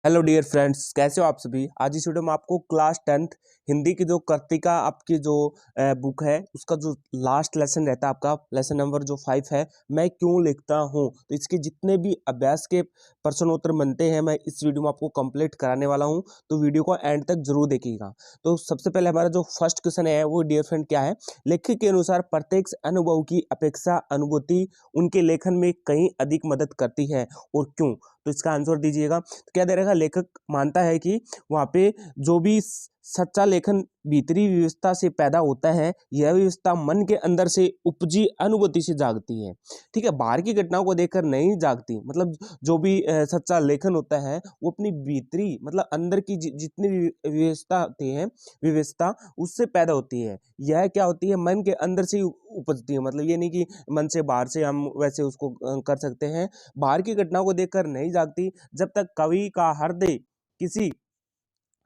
Hello dear friends, कैसे हो आप सभी। आज इस वीडियो में आपको क्लास 10th हिंदी की जो कृतिका आपकी जो बुक है उसका जो लास्ट लेसन रहता है, आपका लेसन नंबर जो 5 है, मैं क्यों लिखता हूँ, तो इसके जितने भी अभ्यास के प्रश्न उत्तर बनते हैं मैं इस वीडियो में आपको कंप्लीट कराने वाला हूँ। तो वीडियो को एंड तक जरूर देखिएगा। तो सबसे पहले हमारा जो फर्स्ट क्वेश्चन है वो डियर फ्रेंड क्या है, लेखक के अनुसार प्रत्येक अनुभव की अपेक्षा अनुभूति उनके लेखन में कहीं अधिक मदद करती है और क्यों। तो इसका आंसर दीजिएगा। तो क्या दे रखा, लेखक मानता है कि वहाँ पे जो भी सच्चा लेखन भीतरी व्यवस्था से पैदा होता है, यह व्यवस्था मन के अंदर से उपजी अनुभूति से जागती है। ठीक है, बाहर की घटनाओं को देखकर नहीं जागती। मतलब जो भी सच्चा लेखन होता है वो अपनी भीतरी मतलब अंदर की जितनी भी व्यवस्था होती है, व्यवस्था उससे पैदा होती है। यह क्या होती है, मन के अंदर से ही उपजती है। मतलब ये नहीं कि मन से बाहर से हम वैसे उसको कर सकते हैं। बाहर की घटनाओं को देखकर नहीं जागती। जब तक कवि का हृदय किसी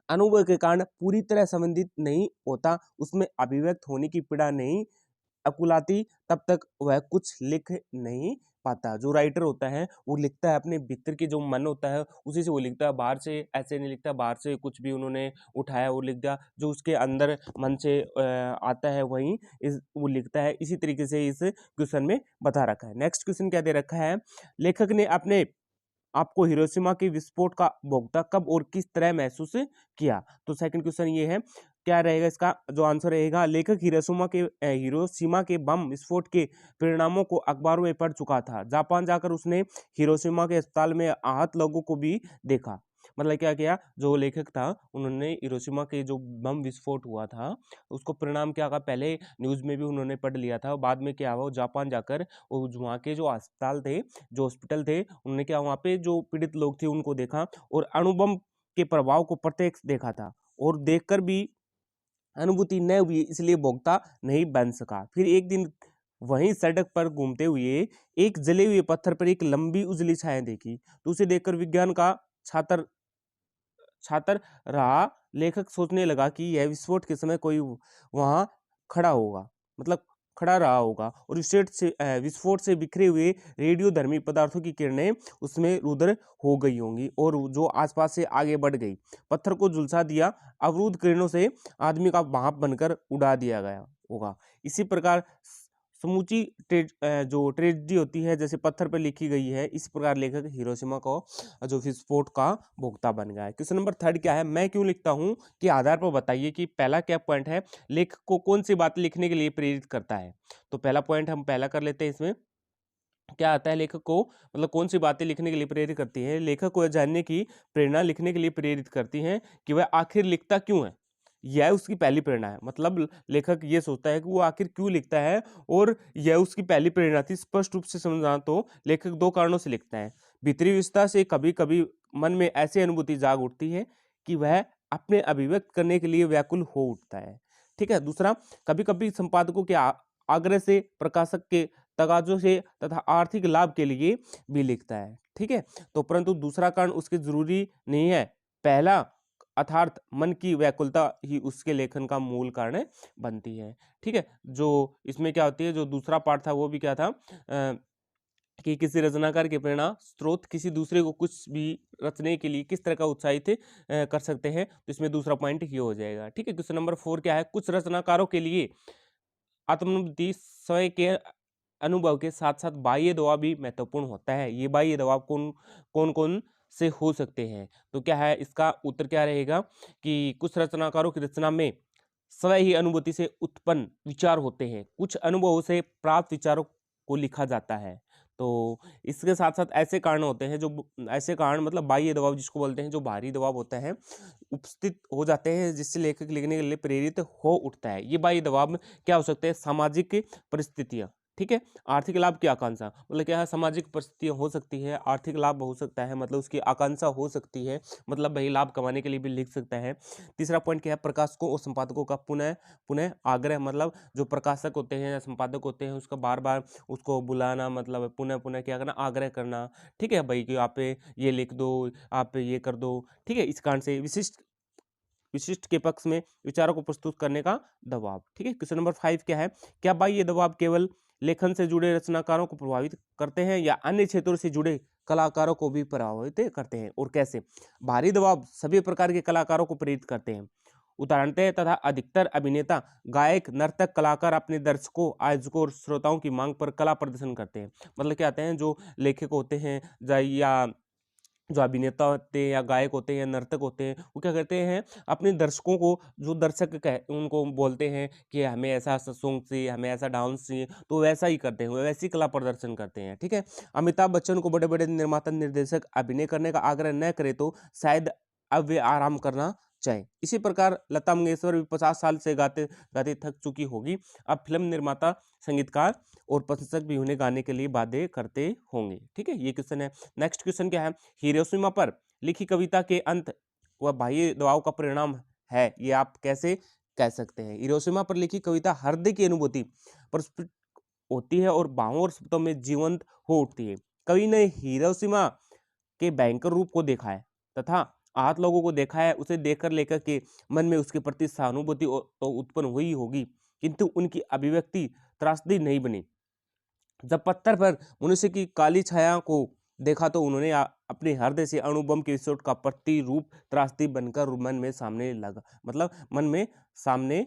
अनुभव के कारण पूरी तरह संबंधित नहीं होता, उसमें अभिव्यक्त होने की पीड़ा नहीं अकुलाती, तब तक वह कुछ लिख नहीं पाता। जो राइटर होता है वो लिखता है अपने भीतर की जो मन होता है उसी से वो लिखता है, बाहर से ऐसे नहीं लिखता, बाहर से कुछ भी उन्होंने उठाया वो लिख दिया। जो उसके अंदर मन से आता है वही इस वो लिखता है। इसी तरीके से इस क्वेश्चन में बता रखा है। नेक्स्ट क्वेश्चन क्या दे रखा है, लेखक ने अपने आपको हिरोशिमा के विस्फोट का भोगता कब और किस तरह महसूस किया। तो सेकंड क्वेश्चन ये है, क्या रहेगा इसका जो आंसर रहेगा, लेखक हिरोशिमा के बम विस्फोट के परिणामों को अखबारों में पढ़ चुका था। जापान जाकर उसने हिरोशिमा के अस्पताल में आहत लोगों को भी देखा। मतलब क्या किया, जो लेखक था उन्होंने हिरोशिमा के जो बम विस्फोट हुआ था उसको परिणाम क्या कहा, पहले न्यूज में भी उन्होंने पढ़ लिया था। बाद में क्या हुआ, वो जापान जाकर वहाँ के जो अस्पताल थे, जो हॉस्पिटल थे, उन्होंने क्या वहाँ पे जो पीड़ित लोग थे उनको देखा और अणुबम के प्रभाव को प्रत्यक्ष देखा था। और देखकर भी अनुभूति न हुई, इसलिए भोक्ता नहीं बन सका। फिर एक दिन वहीं सड़क पर घूमते हुए एक जले हुए पत्थर पर एक लंबी उजली छाया देखी। तो उसे देखकर विज्ञान का छात्र छात्र रहा। लेखक सोचने लगा कि यह विस्फोट के समय कोई वहां खड़ा होगा, मतलब खड़ा रहा होगा, और विस्फोट से बिखरे हुए रेडियोधर्मी पदार्थों की किरणें उसमें रुद्र हो गई होंगी और जो आसपास से आगे बढ़ गई, पत्थर को झुलसा दिया, अवरुद्ध किरणों से आदमी का भाप बनकर उड़ा दिया गया होगा। इसी प्रकार समूची जो ट्रेजेडी होती है जैसे पत्थर पर लिखी गई है, इस प्रकार लेखक हिरोशिमा को जो विस्फोट का भोक्ता बन गया है। क्वेश्चन नंबर 3 क्या है, मैं क्यों लिखता हूँ के आधार पर बताइए कि पहला क्या पॉइंट है, लेखक को कौन सी बातें लिखने के लिए प्रेरित करता है। तो पहला पॉइंट हम पहला कर लेते हैं। इसमें क्या आता है, लेखक को मतलब कौन सी बातें लिखने के लिए प्रेरित करती है। लेखक को जानने की प्रेरणा लिखने के लिए प्रेरित करती है कि वह आखिर लिखता क्यों है। यह उसकी पहली प्रेरणा है। मतलब लेखक ये सोचता है कि वो आखिर क्यों लिखता है और यह उसकी पहली प्रेरणा थी। स्पष्ट रूप से समझना तो लेखक दो कारणों से लिखता है। भीतरी विवस्था से कभी कभी मन में ऐसी अनुभूति जाग उठती है कि वह अपने अभिव्यक्त करने के लिए व्याकुल हो उठता है। ठीक है। दूसरा, कभी कभी संपादकों के आग्रह से, प्रकाशक के तगाजों से तथा आर्थिक लाभ के लिए भी लिखता है। ठीक है। तो परंतु दूसरा कारण उसके जरूरी नहीं है। पहला अर्थात मन की व्याकुलता ही उसके लेखन का मूल कारण बनती है। ठीक है। जो इसमें क्या होती है, जो दूसरा पार्ट था वो भी क्या था, कि किसी रचनाकार के प्रेरणा स्रोत किसी दूसरे को कुछ भी रचने के लिए किस तरह का उत्साहित कर सकते हैं। तो इसमें दूसरा पॉइंट ये हो जाएगा। ठीक है। क्वेश्चन नंबर 4 क्या है, कुछ रचनाकारों के लिए आत्मानुभूति स्वयं के अनुभव के साथ साथ बाह्य दबाव भी महत्वपूर्ण होता है। ये बाह्य दबाव कौन कौन कौन से हो सकते हैं। तो क्या है, इसका उत्तर क्या रहेगा कि कुछ रचनाकारों की रचना में स्वयं ही अनुभूति से उत्पन्न विचार होते हैं, कुछ अनुभवों से प्राप्त विचारों को लिखा जाता है। तो इसके साथ साथ ऐसे कारण होते हैं, जो ऐसे कारण मतलब बाह्य दबाव जिसको बोलते हैं, जो बाहरी दबाव होता है उपस्थित हो जाते हैं जिससे लेखक लिखने के लिए प्रेरित हो उठता है। ये बाह्य दबाव में क्या हो सकते हैं, सामाजिक परिस्थितियां, ठीक है, आर्थिक लाभ की आकांक्षा, मतलब क्या है, सामाजिक परिस्थितियां हो सकती है, आर्थिक लाभ हो सकता है, मतलब उसकी आकांक्षा हो सकती है, मतलब वही लाभ कमाने के लिए भी लिख सकता है। तीसरा पॉइंट क्या है, प्रकाशकों और संपादकों का पुनः पुनः आग्रह, मतलब जो प्रकाशक होते हैं या संपादक होते हैं उसका बार बार उसको बुलाना, मतलब पुनः पुनः क्या करना, आग्रह करना। ठीक है भाई कि आप ये लिख दो, आप ये कर दो। ठीक है। इस कारण से विशिष्ट विशिष्ट के पक्ष में विचारों को प्रस्तुत करने का दबाव। ठीक है। क्वेश्चन नंबर 5 क्या है, क्या बाह्य दबाव केवल लेखन से जुड़े रचनाकारों को प्रभावित करते हैं या अन्य क्षेत्रों से जुड़े कलाकारों को भी प्रभावित करते हैं। और कैसे? भारी दबाव सभी प्रकार के कलाकारों को प्रेरित करते हैं। उदाहरणतः तथा अधिकतर अभिनेता, गायक, नर्तक, कलाकार अपने दर्शकों, आयोजकों और श्रोताओं की मांग पर कला प्रदर्शन करते हैं। मतलब क्या होते हैं, जो लेखक होते हैं या जो अभिनेता होते हैं या गायक होते हैं या नर्तक होते हैं, वो क्या करते हैं, अपने दर्शकों को, जो दर्शक कह उनको बोलते हैं कि हमें ऐसा सॉन्ग चाहिए, हमें ऐसा डांस चाहिए, तो वैसा ही करते हैं, वो वैसी कला प्रदर्शन करते हैं। ठीक है। अमिताभ बच्चन को बड़े बड़े निर्माता निर्देशक अभिनय करने का आग्रह न करे तो शायद अब वे आराम करना चाहें। इसी प्रकार लता मंगेशकर भी 50 साल से गाते गाते थक चुकी होगी, अब फिल्म निर्माता, संगीतकार और प्रशंसक भी उन्हें गाने के लिए बाध्य करते होंगे। ठीक है, ये क्वेश्चन है। नेक्स्ट क्वेश्चन क्या है? हिरोशिमा पर लिखी कविता के अंत वह बाह्य दबाव का परिणाम है, ये आप कैसे कह सकते हैं? हिरोशिमा पर लिखी कविता हृदय की अनुभूति प्रस्फुटित होती है और भावों और शब्दों में जीवंत हो उठती है। कवि ने हिरोशिमा के भयंकर रूप को देखा है तथा आहत लोगों को देखा है। उसे देखकर लेखक के मन में उसके प्रति सहानुभूति तो उत्पन्न हुई होगी, किंतु उनकी अभिव्यक्ति त्रासदी नहीं बनी। जब पत्थर पर मनुष्य की काली छाया को देखा तो उन्होंने अपने हृदय से अणुबम के विस्फोट का प्रतिरूप त्रासदी बनकर मन में सामने लगा, मतलब मन में सामने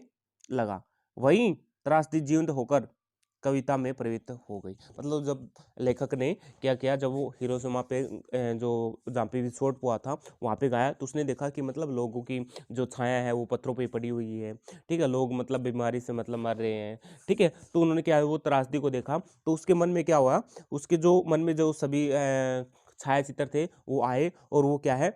लगा। वहीं त्रासदी जीवंत होकर कविता में प्रवृत्त हो गई। मतलब जब लेखक ने क्या किया, जब वो हिरोशिमा पे जो जहाँ पे विस्फोट हुआ था वहाँ पे गया, तो उसने देखा कि मतलब लोगों की जो छाया है वो पत्थरों पे पड़ी हुई है। ठीक है, लोग मतलब बीमारी से मतलब मर रहे हैं। ठीक है, तो उन्होंने क्या है, वो त्रासदी को देखा, तो उसके मन में क्या हुआ, उसके जो मन में जो सभी छाया चित्र थे वो आए, और वो क्या है,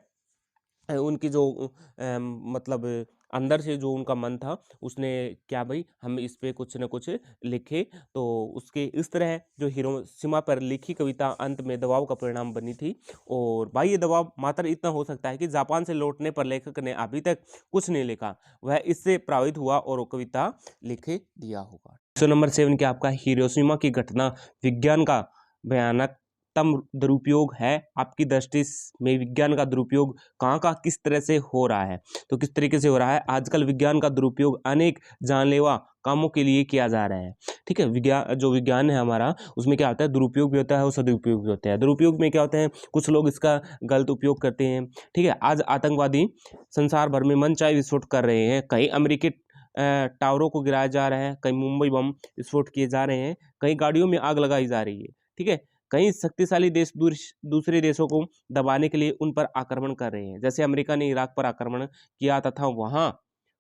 उनकी जो मतलब अंदर से जो उनका मन था, उसने क्या, भाई हम इस पे कुछ न कुछ लिखे। तो उसके इस तरह जो हिरोशिमा पर लिखी कविता अंत में दबाव का परिणाम बनी थी। और बाह्य दबाव मात्र इतना हो सकता है कि जापान से लौटने पर लेखक ने अभी तक कुछ नहीं लिखा, वह इससे प्रभावित हुआ और वो कविता लिखे दिया होगा। क्वेश्चन नंबर 7 क्या आपका? हिरोशिमा की घटना विज्ञान का भयानक तम दुरुपयोग है। आपकी दृष्टि में विज्ञान का दुरुपयोग कहाँ का किस तरह से हो रहा है? तो किस तरीके से हो रहा है? आजकल विज्ञान का दुरुपयोग अनेक जानलेवा कामों के लिए किया जा रहा है। ठीक है, विज्ञान है हमारा, उसमें क्या होता है, दुरुपयोग भी होता है और सदुपयोग भी होता है। दुरुपयोग में क्या होता है, कुछ लोग इसका गलत उपयोग करते हैं। ठीक है, आज आतंकवादी संसार भर में मनचाहे विस्फोट कर रहे हैं। कहीं अमेरिकी टावरों को गिराया जा रहा है, कहीं मुंबई बम विस्फोट किए जा रहे हैं, कहीं गाड़ियों में आग लगाई जा रही है। ठीक है, कई शक्तिशाली देश दूसरे देशों को दबाने के लिए उन पर आक्रमण कर रहे हैं। जैसे अमेरिका ने इराक पर आक्रमण किया तथा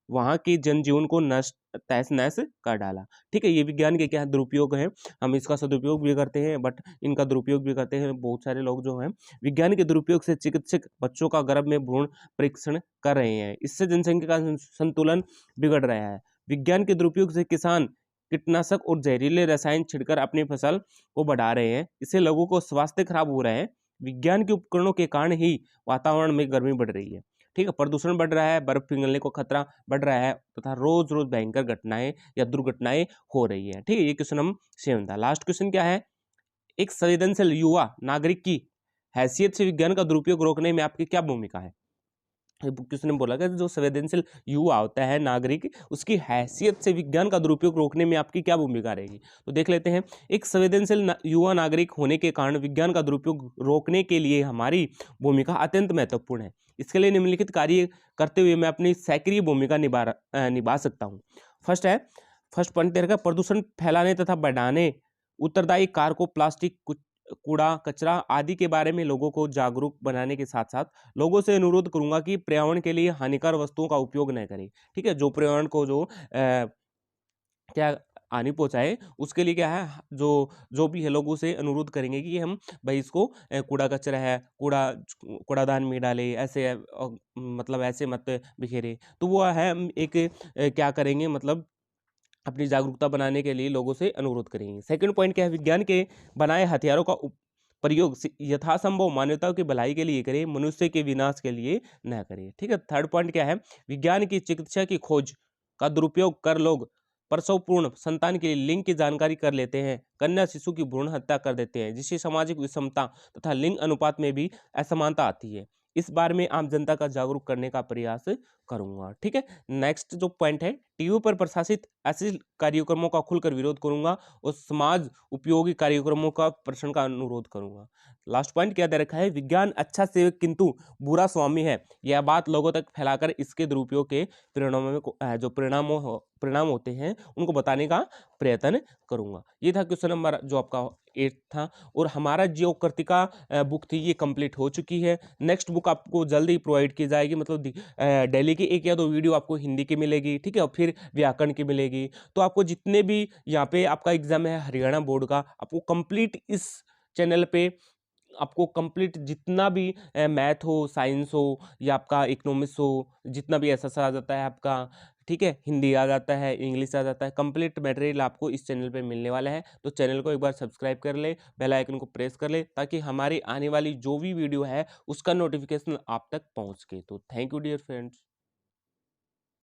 वहां की जनजीवन को नष्ट तहस नहस कर डाला। ठीक है, ये विज्ञान के क्या दुरुपयोग है, हम इसका सदुपयोग भी करते हैं, बट इनका दुरुपयोग भी करते हैं। बहुत सारे लोग जो हैं विज्ञान के दुरुपयोग से चिकित्सक बच्चों का गर्भ में भ्रूण परीक्षण कर रहे हैं। इससे जनसंख्या का संतुलन बिगड़ रहा है। विज्ञान के दुरुपयोग से किसान कीटनाशक और जहरीले रसायन छिड़कर अपनी फसल को बढ़ा रहे हैं। इससे लोगों को स्वास्थ्य खराब हो रहा है। विज्ञान के उपकरणों के कारण ही वातावरण में गर्मी बढ़ रही है। ठीक है, प्रदूषण बढ़ रहा है, बर्फ पिघलने को खतरा बढ़ रहा है तथा रोज रोज भयंकर घटनाएं या दुर्घटनाएं हो रही है। ठीक है, ये क्वेश्चन हम सेवन था। लास्ट क्वेश्चन क्या है? एक संवेदनशील युवा नागरिक की हैसियत से विज्ञान का दुरुपयोग रोकने में आपकी क्या भूमिका है? किसी ने बोला कि जो संवेदनशील युवा होता है, नागरिक, उसकी हैसियत से विज्ञान का दुरुपयोग रोकने में आपकी क्या भूमिका रहेगी? तो देख लेते हैं। एक संवेदनशील युवा नागरिक होने के कारण विज्ञान का दुरुपयोग रोकने के लिए हमारी भूमिका अत्यंत महत्वपूर्ण है। इसके लिए निम्नलिखित कार्य करते हुए मैं अपनी सक्रिय भूमिका निभा सकता हूँ। फर्स्ट पॉइंट तेरे का, प्रदूषण फैलाने तथा बढ़ाने उत्तरदायी कार को प्लास्टिक, कूड़ा कचरा आदि के बारे में लोगों को जागरूक बनाने के साथ साथ लोगों से अनुरोध करूंगा कि पर्यावरण के लिए हानिकारक वस्तुओं का उपयोग न करें। ठीक है, जो पर्यावरण को जो क्या हानि पहुंचाए, उसके लिए क्या है, जो जो भी है लोगों से अनुरोध करेंगे कि हम भाई इसको कूड़ा कचरा है, कूड़ादान में डाले, ऐसे मतलब ऐसे मत बिखेरे। तो वो है, हम एक क्या करेंगे, मतलब अपनी जागरूकता बनाने के लिए लोगों से अनुरोध करेंगे। सेकंड पॉइंट क्या है? विज्ञान के बनाए हथियारों का प्रयोग यथासंभव मानवता की भलाई के लिए करें, मनुष्य के विनाश के लिए न करें। ठीक है, थर्ड पॉइंट क्या है? विज्ञान की चिकित्सा की खोज का दुरुपयोग कर लोग प्रसवपूर्ण संतान के लिए लिंग की जानकारी कर लेते हैं, कन्या शिशु की भ्रूण हत्या कर देते हैं, जिससे सामाजिक विषमता तथा लिंग अनुपात में भी असमानता आती है। इस बारे में आम जनता का जागरूक करने का प्रयास करूंगा। ठीक है, नेक्स्ट जो पॉइंट है, टीवी पर प्रसारित ऐसे कार्यक्रमों का खुलकर विरोध करूंगा और समाज उपयोगी कार्यक्रमों का प्रश्न का अनुरोध करूंगा। लास्ट पॉइंट क्या दे रखा है, विज्ञान अच्छा सेवक किंतु बुरा स्वामी है, यह बात लोगों तक फैलाकर इसके दुरुपयोग के परिणामों में जो परिणाम होते हैं उनको बताने का प्रयत्न करूंगा। ये था क्वेश्चन नंबर जो आपका 8 था। और हमारा जो कर्तिका बुक थी ये कंप्लीट हो चुकी है। नेक्स्ट बुक आपको जल्दी प्रोवाइड की जाएगी, मतलब डेली की 1 या 2 वीडियो आपको हिंदी की मिलेगी, ठीक है, और फिर व्याकरण की मिलेगी। तो आपको जितने भी यहाँ पे आपका एग्जाम है हरियाणा बोर्ड का, आपको कंप्लीट इस चैनल पे आपको कंप्लीट जितना भी मैथ हो, साइंस हो या आपका इकोनॉमिक्स हो, जितना भी ऐसा आ जाता है आपका, ठीक है, हिंदी आ जाता है, इंग्लिश आ जाता है, कंप्लीट मटेरियल आपको इस चैनल पे मिलने वाला है। तो चैनल को एक बार सब्सक्राइब कर ले, बेल आइकन को प्रेस कर ले, ताकि हमारी आने वाली जो भी वीडियो है उसका नोटिफिकेशन आप तक पहुंच के। तो थैंक यू डियर फ्रेंड्स।